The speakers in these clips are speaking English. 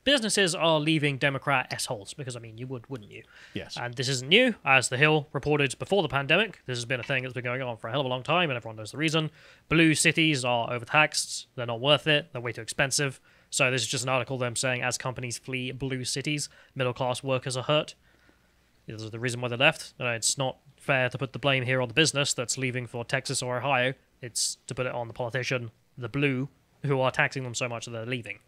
businesses are leaving Democrat S-holes, because, I mean, you would, wouldn't you? Yes. And this isn't new. As The Hill reported before the pandemic, this has been a thing that's been going on for a hell of a long time, and everyone knows the reason. Blue cities are overtaxed. They're not worth it. They're way too expensive. So this is just an article them saying, as companies flee blue cities, middle-class workers are hurt. This is the reason why they left. It's not fair to put the blame here on the business that's leaving for Texas or Ohio. It's to put it on the politician, the blue, who are taxing them so much that they're leaving.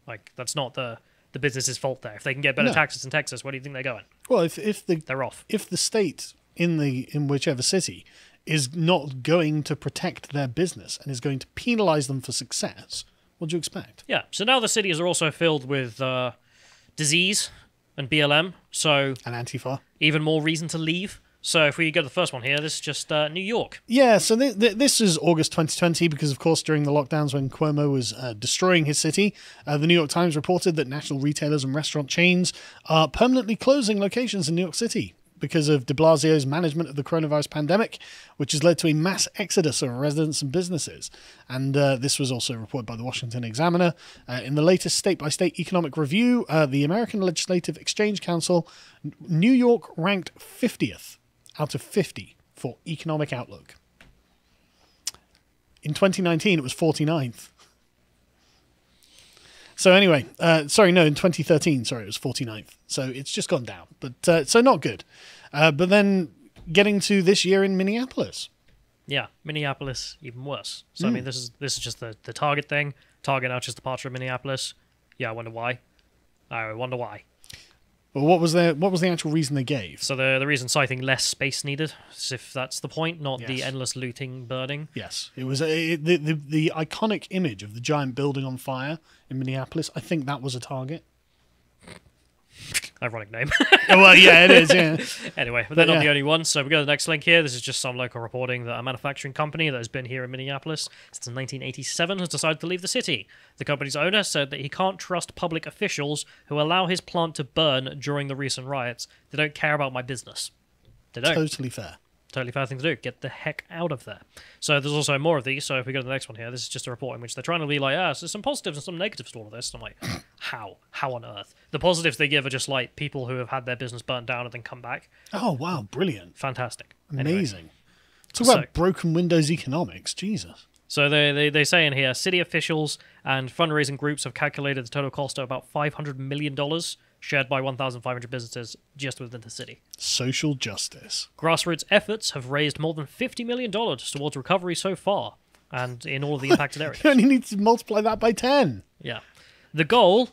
Like, that's not the business's fault there. If they can get better taxes in Texas, where do you think they're going? Well, they're off. If the state in whichever city is not going to protect their business and is going to penalize them for success, what do you expect? Yeah. So now the cities are also filled with disease and BLM, so And Antifa. even more reason to leave. So if we go to the first one here, this is just New York. Yeah, so this is August 2020 because, of course, during the lockdowns when Cuomo was destroying his city, the New York Times reported that national retailers and restaurant chains are permanently closing locations in New York City because of de Blasio's management of the coronavirus pandemic, which has led to a mass exodus of residents and businesses. And this was also reported by the Washington Examiner. In the latest state-by-state economic review, the American Legislative Exchange Council, New York ranked 50th out of 50 for economic outlook. In 2019, it was 49th. So anyway, in 2013, it was 49th. So it's just gone down, but so not good. But then getting to this year in Minneapolis. Yeah, Minneapolis, even worse. So, I mean, this is just the Target thing. Target now just departure of Minneapolis. Yeah, I wonder why. Well, what was the actual reason they gave? So the reason citing less space needed, as if that's the point, not the Yes. endless looting, burning. Yes, it was the iconic image of the giant building on fire in Minneapolis. I think that was a target. Ironic name. Well, yeah, it is. Yeah. Anyway, but they're not the only ones. So we go to the next link here. This is just some local reporting that a manufacturing company that has been here in Minneapolis since 1987 has decided to leave the city. The company's owner said that he can't trust public officials who allow his plant to burn during the recent riots. They don't care about my business. They don't. Totally fair. Totally fair thing to do. Get the heck out of there. So there's also more of these. So if we go to the next one here, this is just a report in which they're trying to be like, so there's some positives and some negatives to all of this. And I'm like, how? How on earth? The positives they give are just like people who have had their business burnt down and then come back. Oh, wow. Brilliant. Fantastic. Amazing. Anyway. Talk about broken Windows economics. Jesus. So they say in here, city officials and fundraising groups have calculated the total cost of about $500 million shared by 1,500 businesses just within the city. Social justice. Grassroots efforts have raised more than $50 million towards recovery so far, and in all of the impacted areas. You only need to multiply that by 10. Yeah. The goal,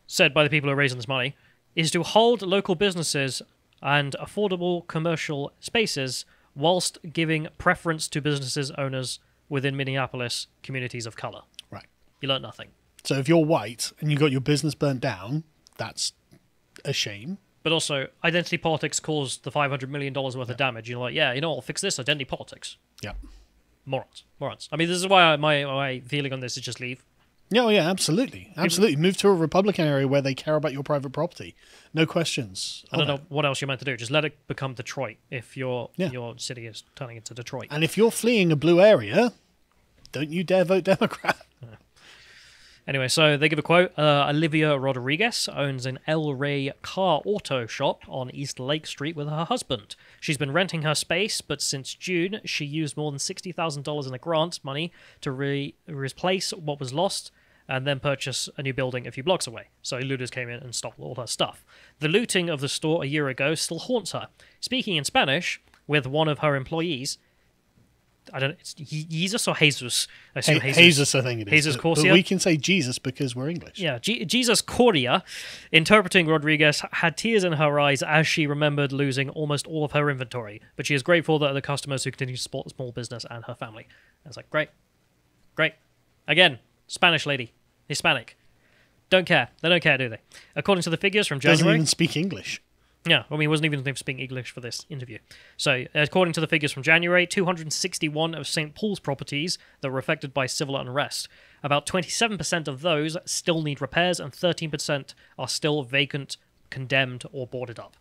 said by the people who are raising this money, is to hold local businesses and affordable commercial spaces whilst giving preference to businesses owners within Minneapolis communities of color. Right. You learn nothing. So if you're white and you got your business burnt down, that's a shame. But also, identity politics caused the $500 million worth of damage. You're like, I'll fix this, identity politics. Yeah. Morons. I mean, this is why my feeling on this is just leave. Yeah, absolutely. Absolutely. Move to a Republican area where they care about your private property. No questions. I don't know what else you're meant to do. Just let it become Detroit if your city is turning into Detroit. And if you're fleeing a blue area, don't you dare vote Democrat. Anyway, so they give a quote. Olivia Rodriguez owns an El Rey car auto shop on East Lake Street with her husband. She's been renting her space, but since June, she used more than $60,000 in a grant money to replace what was lost and then purchase a new building a few blocks away. So looters came in and stole all her stuff. The looting of the store a year ago still haunts her. Speaking in Spanish with one of her employees, I don't know, it's Jesus or Jesus? I assume Jesus, I think it is. Jesus Corsia. But we can say Jesus because we're English. Yeah, Jesus Cordia, interpreting Rodriguez, had tears in her eyes as she remembered losing almost all of her inventory, but she is grateful that the customers who continue to support the small business and her family. I was like, great. Again, Spanish lady, Hispanic. Don't care. They don't care, do they? According to the figures from January... Doesn't even speak English. Yeah, I mean, he wasn't even speaking English for this interview. So, according to the figures from January, 261 of St. Paul's properties that were affected by civil unrest. About 27% of those still need repairs, and 13% are still vacant, condemned, or boarded up.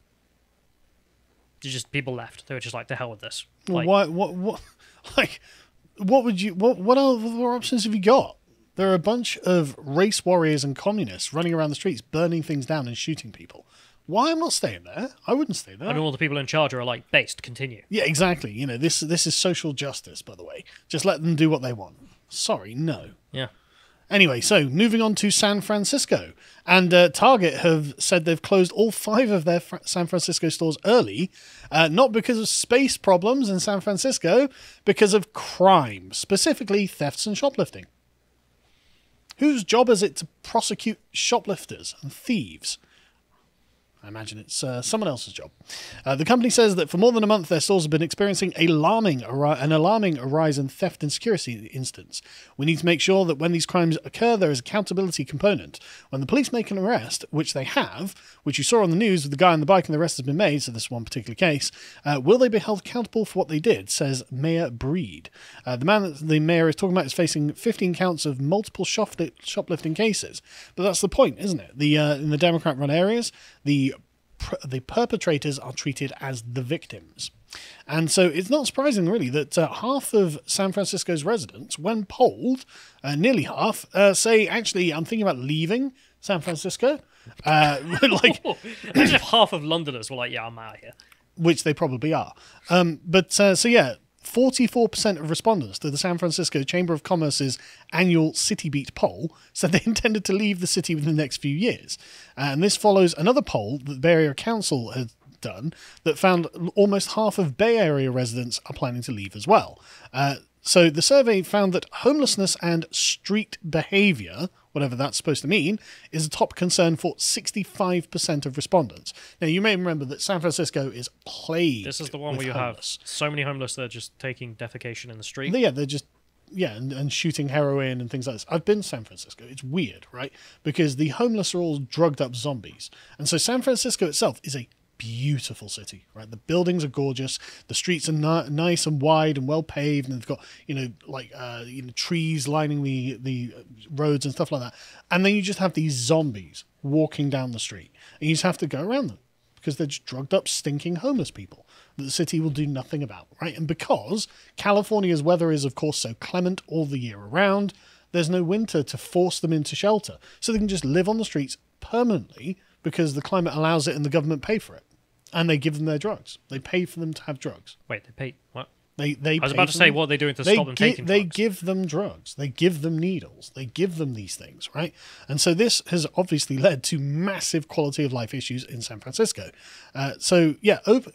Just people left. They were just like, the hell with this. Well, what other options have you got? There are a bunch of race warriors and communists running around the streets, burning things down and shooting people. Why I'm not staying there? I wouldn't stay there. And all the people in charge are like, based, continue. Yeah, exactly. You know, this is social justice, by the way. Just let them do what they want. Sorry, no. Yeah. Anyway, so moving on to San Francisco. And Target have said they've closed all 5 of their San Francisco stores early, not because of space problems in San Francisco, because of crime, specifically thefts and shoplifting. Whose job is it to prosecute shoplifters and thieves? I imagine it's someone else's job. The company says that for more than a month, their stores have been experiencing an alarming rise in theft and security incidents. We need to make sure that when these crimes occur, there is an accountability component. When the police make an arrest, which they have, which you saw on the news with the guy on the bike and the arrest has been made, so this one particular case, will they be held accountable for what they did, says Mayor Breed. The man that the mayor is talking about is facing 15 counts of multiple shoplifting cases. But that's the point, isn't it? In the Democrat-run areas, the perpetrators are treated as the victims. And so it's not surprising, really, that half of San Francisco's residents, when polled, nearly half, say, actually, I'm thinking about leaving San Francisco. Imagine if half of Londoners were like, yeah, I'm out of here. Which they probably are. 44% of respondents to the San Francisco Chamber of Commerce's annual City Beat poll said they intended to leave the city within the next few years. And this follows another poll that the Bay Area Council had done that found almost half of Bay Area residents are planning to leave as well. So the survey found that homelessness and street behaviour, whatever that's supposed to mean, is a top concern for 65% of respondents. Now, you may remember that San Francisco is plagued. This is the one where you homeless. have so many homeless that are just taking defecation in the street. Yeah, they're just... Yeah, and shooting heroin and things like this. I've been to San Francisco. It's weird, right? Because the homeless are all drugged up zombies. And so San Francisco itself is a beautiful city, right? The buildings are gorgeous. The streets are nice and wide and well paved, and they've got trees lining the roads and stuff like that. And then you just have these zombies walking down the street, and you just have to go around them because they're just drugged up, stinking homeless people that the city will do nothing about, right? And because California's weather is, of course, so clement all the year around, there's no winter to force them into shelter, so they can just live on the streets permanently because the climate allows it and the government pay for it. And they give them their drugs. They pay for them to have drugs. Wait, they pay what? I was about to say, what are they doing to stop them taking drugs? They give them drugs. They give them needles. They give them these things, right? And so this has obviously led to massive quality of life issues in San Francisco.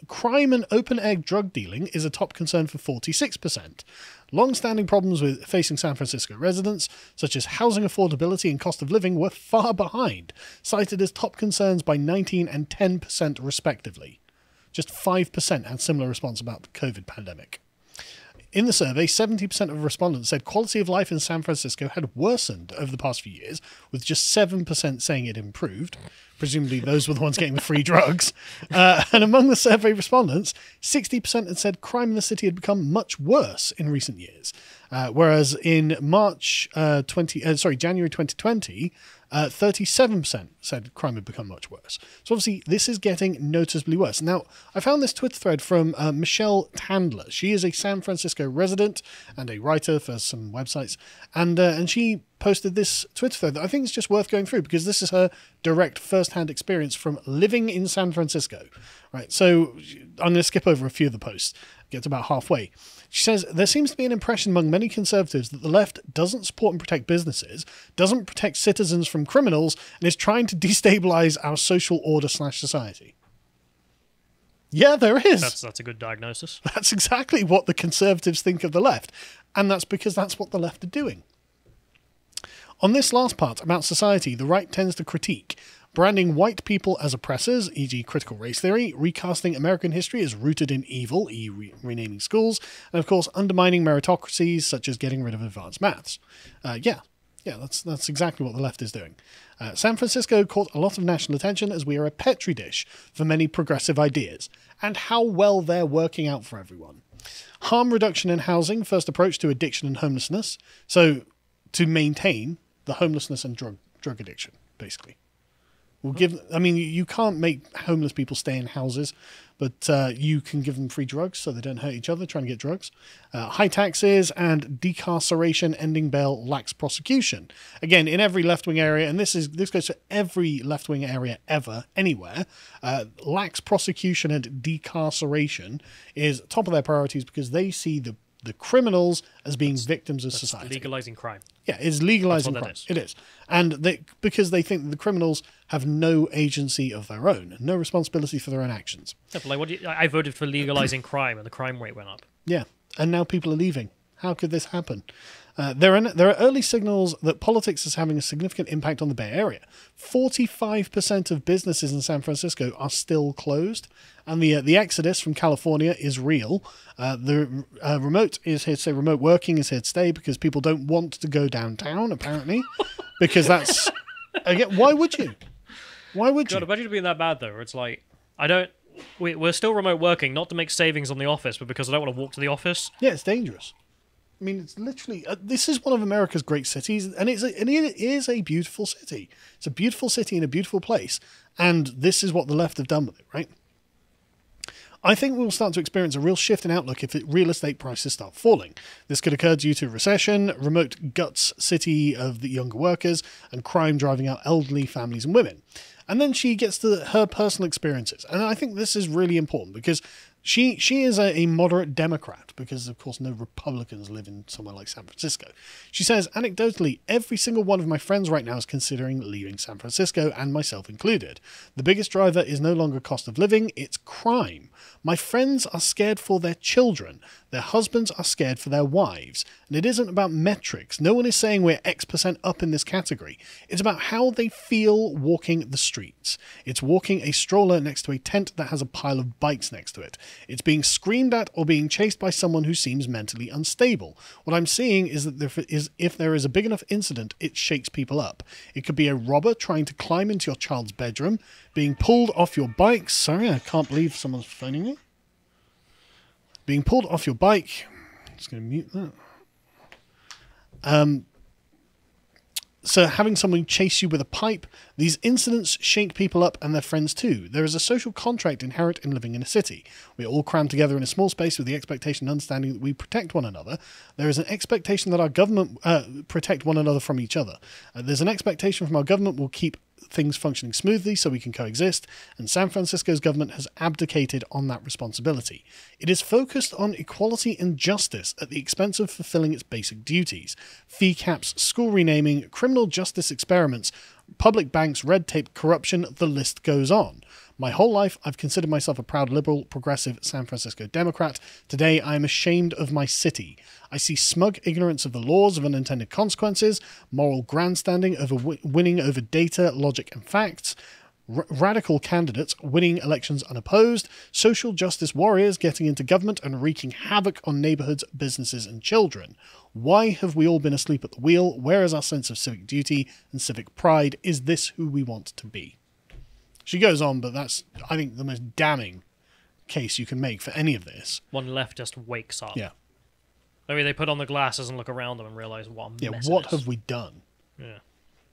Crime and open-air drug dealing is a top concern for 46%. Long-standing problems with facing San Francisco residents, such as housing affordability and cost of living, were far behind, cited as top concerns by 19% and 10% respectively. Just 5% had similar response about the COVID pandemic. In the survey, 70% of respondents said quality of life in San Francisco had worsened over the past few years, with just 7% saying it improved. Presumably those were the ones getting the free drugs. And among the survey respondents, 60% had said crime in the city had become much worse in recent years. Whereas in January 2020, 37% said crime had become much worse. So obviously this is getting noticeably worse. Now, I found this Twitter thread from Michelle Tandler. She is a San Francisco resident and a writer for some websites. And she posted this Twitter thread that I think is just worth going through because this is her direct first-hand experience from living in San Francisco. Right, so I'm going to skip over a few of the posts, get to about halfway. She says, there seems to be an impression among many conservatives that the left doesn't support and protect businesses, doesn't protect citizens from criminals, and is trying to destabilize our social order/society. Yeah, there is. That's a good diagnosis. That's exactly what the conservatives think of the left, and that's because that's what the left are doing. On this last part about society, the right tends to critique branding white people as oppressors, e.g. critical race theory, recasting American history as rooted in evil, renaming schools, and of course undermining meritocracies such as getting rid of advanced maths. That's exactly what the left is doing. San Francisco caught a lot of national attention as we are a petri dish for many progressive ideas, and how well they're working out for everyone. Harm reduction in housing, first approach to addiction and homelessness, so to maintain the homelessness and drug addiction, basically. We'll give. I mean, you can't make homeless people stay in houses, but you can give them free drugs so they don't hurt each other trying to get drugs. High taxes and decarceration, ending bail, lax prosecution. Again, in every left-wing area, and this goes for every left-wing area ever, anywhere, lax prosecution and decarceration is top of their priorities because they see the criminals as being victims of society. Legalizing crime. Yeah, it's legalizing crime. It is. And because they think that the criminals have no agency of their own, no responsibility for their own actions. Yeah, but like, I voted for legalizing crime and the crime rate went up. Yeah, and now people are leaving. How could this happen? There are early signals that politics is having a significant impact on the Bay Area. 45% of businesses in San Francisco are still closed, and the exodus from California is real. The remote is here to stay. Remote working is here to stay because people don't want to go downtown, apparently, because that's again. Why would you? Why would you? God, imagine it being that bad though. Where it's like we're still remote working, not to make savings on the office, but because I don't want to walk to the office. Yeah, it's dangerous. I mean, it's literally, this is one of America's great cities, and it is a beautiful city. It's a beautiful city in a beautiful place, and this is what the left have done with it, right? I think we'll start to experience a real shift in outlook if real estate prices start falling. This could occur due to recession, remote guts city of the younger workers, and crime driving out elderly families and women. And then she gets to her personal experiences, and I think this is really important because she is a moderate Democrat because, of course, no Republicans live in somewhere like San Francisco. She says, anecdotally, every single one of my friends right now is considering leaving San Francisco, and myself included. The biggest driver is no longer cost of living, it's crime. My friends are scared for their children. Their husbands are scared for their wives. And it isn't about metrics. No one is saying we're X% up in this category. It's about how they feel walking the streets. It's walking a stroller next to a tent that has a pile of bikes next to it. It's being screamed at or being chased by someone who seems mentally unstable. What I'm seeing is that if there is a big enough incident, it shakes people up. It could be a robber trying to climb into your child's bedroom, being pulled off your bike. Sorry, I can't believe someone's phoning me. Being pulled off your bike. I'm just going to mute that. So having someone chase you with a pipe, these incidents shake people up and their friends too. There is a social contract inherent in living in a city. We are all crammed together in a small space with the expectation and understanding that we protect one another. There is an expectation that our government protect one another from each other. There's an expectation from our government will keep things functioning smoothly so we can coexist, and San Francisco's government has abdicated on that responsibility. It is focused on equality and justice at the expense of fulfilling its basic duties. Fee caps, school renaming, criminal justice experiments, public banks, red tape, corruption, the list goes on. My whole life, I've considered myself a proud liberal, progressive San Francisco Democrat. Today, I am ashamed of my city. I see smug ignorance of the laws of unintended consequences, moral grandstanding over winning over data, logic, and facts, radical candidates winning elections unopposed, social justice warriors getting into government and wreaking havoc on neighborhoods, businesses, and children. Why have we all been asleep at the wheel? Where is our sense of civic duty and civic pride? Is this who we want to be? She goes on, but that's, I think, the most damning case you can make for any of this. One leftist wakes up. Yeah. Maybe they put on the glasses and look around them and realize what a mess what it is. have we done? Yeah.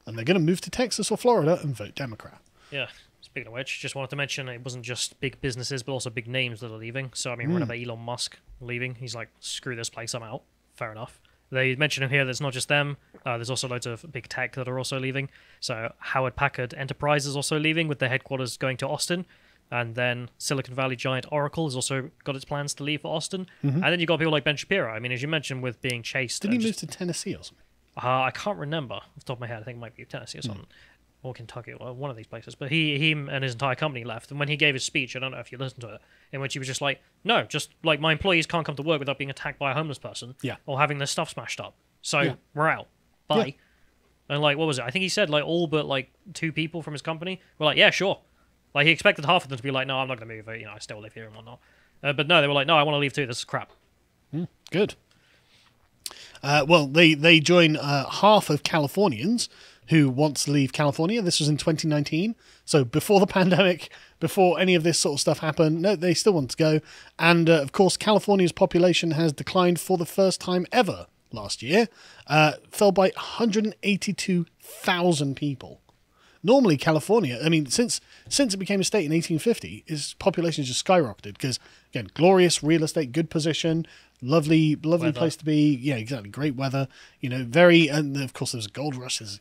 And they're going to move to Texas or Florida and vote Democrat. Yeah. Speaking of which, just wanted to mention it wasn't just big businesses, but also big names that are leaving. So, I mean, remember Elon Musk leaving? He's like, screw this place, I'm out. Fair enough. They mention him here that it's not just them. There's also loads of big tech that are also leaving. So Hewlett Packard Enterprise is also leaving with their headquarters going to Austin. And then Silicon Valley giant Oracle has also got its plans to leave for Austin. And then you've got people like Ben Shapiro. I mean, as you mentioned, with being chased. Didn't he move to Tennessee or something? I can't remember off the top of my head. I think it might be Tennessee or something. Or Kentucky, or one of these places. But he and his entire company left. And when he gave his speech, I don't know if you listened to it, in which he was just like, no, just like my employees can't come to work without being attacked by a homeless person or having their stuff smashed up. So we're out. Bye. Yeah. And like, what was it? I think he said like all but like 2 people from his company were like, yeah, sure. Like he expected half of them to be like, no, I'm not going to move. I still live here and whatnot. But no, they were like, no, I want to leave too. This is crap. Good. Well, they join half of Californians who want to leave California. This was in 2019. So before the pandemic, before any of this sort of stuff happened, no, they still want to go. And of course, California's population has declined for the first time ever last year. Fell by 182,000 people. Normally, California, I mean, since it became a state in 1850, its population just skyrocketed because, again, glorious real estate, good position, lovely place to be. Yeah, exactly. Great weather. And of course, there's a gold rush. There's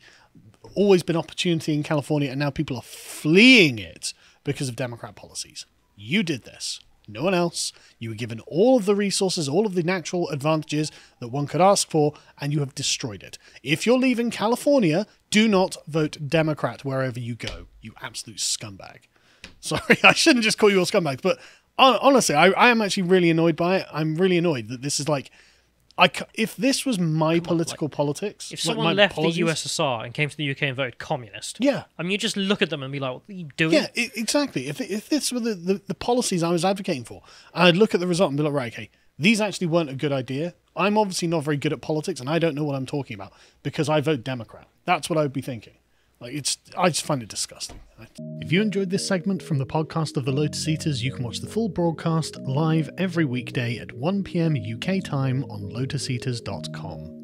always been opportunity in California, and now people are fleeing it because of Democrat policies. You did this. No one else. You were given all of the resources, all of the natural advantages that one could ask for, and you have destroyed it. If you're leaving California, do not vote Democrat wherever you go. You absolute scumbag. Sorry, I shouldn't just call you all scumbags, but honestly, I am actually really annoyed by it. I'm really annoyed that this is like... if this was my political politics... If someone left the USSR and came to the UK and voted communist, yeah, I mean, you just look at them and be like, what are you doing? Yeah, exactly. If this were the policies I was advocating for, I'd look at the result and be like, right, okay, these actually weren't a good idea. I'm obviously not very good at politics, and I don't know what I'm talking about because I vote Democrat. That's what I would be thinking. I just find it disgusting. If you enjoyed this segment from the podcast of the Lotus Eaters, you can watch the full broadcast live every weekday at 1 p.m. UK time on lotuseaters.com.